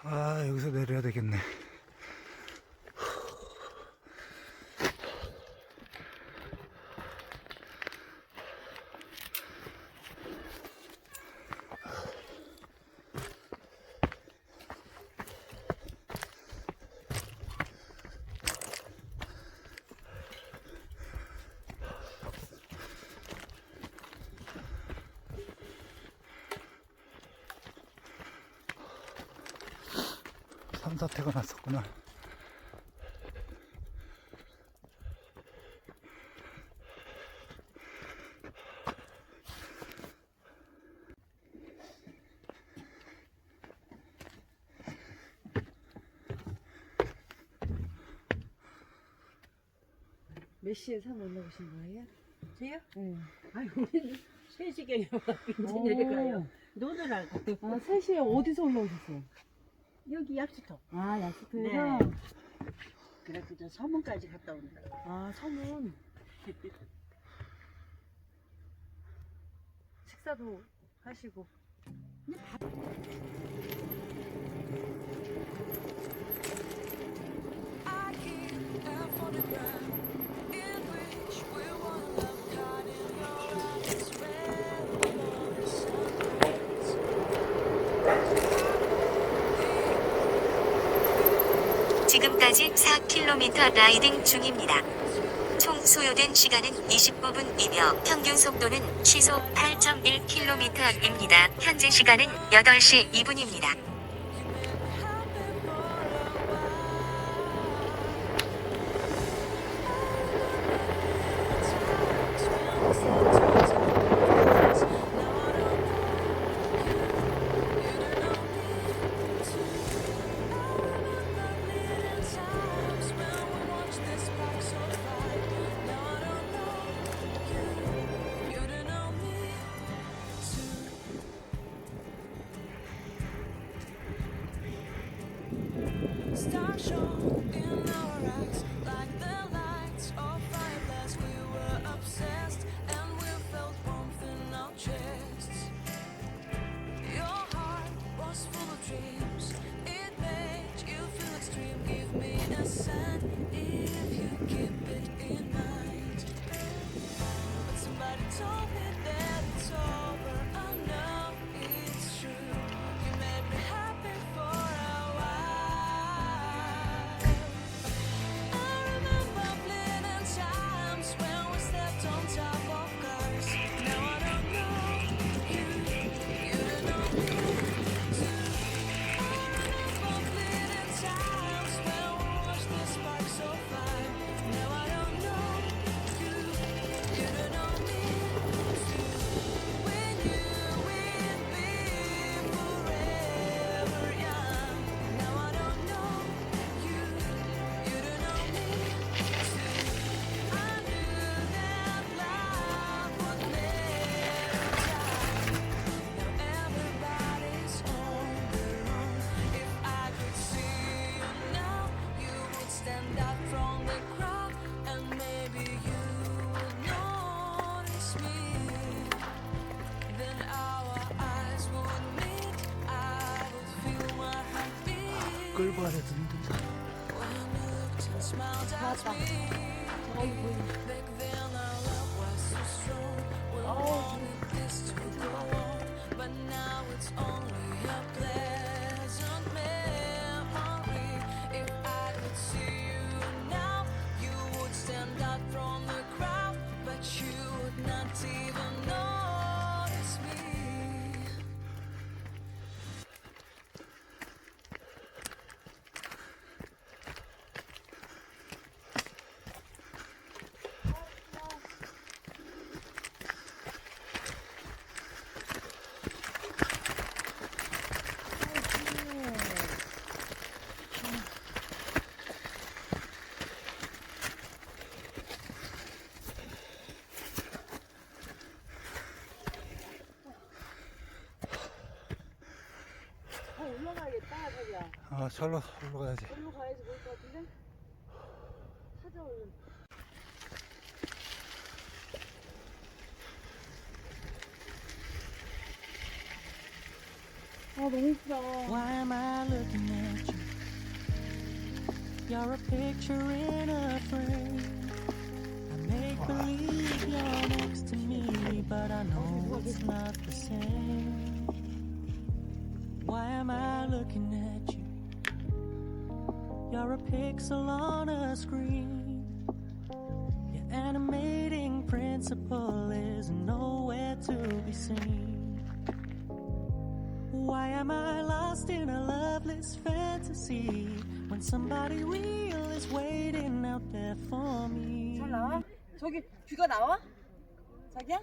아, 여기서 내려야 되겠네. 산사태가 났었구나. 몇 시에 산 올라오신 거예요? 저요? 네. 아유, 우리는 3시경에 이제 내려가요. 노느라고. 아, 3시에 어디서 올라오셨어요? 여기 약수터. 아, 약수터에서? 네. 그래서 저 서문까지 갔다 온다. 아, 서문. 식사도 하시고. 지금까지 4km 라이딩 중입니다. 총 소요된 시간은 29분이며 평균 속도는 시속 8.1km입니다. 현재 시간은 8시 2분입니다. Stars shone in our eyes like the lights of fireflies. We were obsessed and we felt warmth in our chests. Your heart was full of dreams. It made you feel extreme. Give me a sign if you keep it in mind. But somebody told me that it's over. I know it's true. You made me happy for a while. I remember fleeting times when we slept on top of cars. notice me, then our eyes would meet. I would feel my heart beat 끌고 가야 힘들다. when you looked and smiled at me. Back then our love was so strong. We wanted this to go on, but now it's only a pleasant memory. If I could see you now, you would stand out from the crowd, but you would not even notice me. 올라가야겠다, 자기야. 아, 절로 올라가야지. 올라 가야지 보일 것 같은데? 찾아 얼른. 아, 너무 이쁘다. Why am I looking at you? You're a picture in a frame. I make believe you're next to me, but I know it's not the same. Why am I looking at you? You're a pixel on a screen. Your animating principle is nowhere to be seen. Why am I lost in a loveless fantasy when somebody real is waiting out there for me? 잘 나와? 저기 뷰가 나와? 자기야?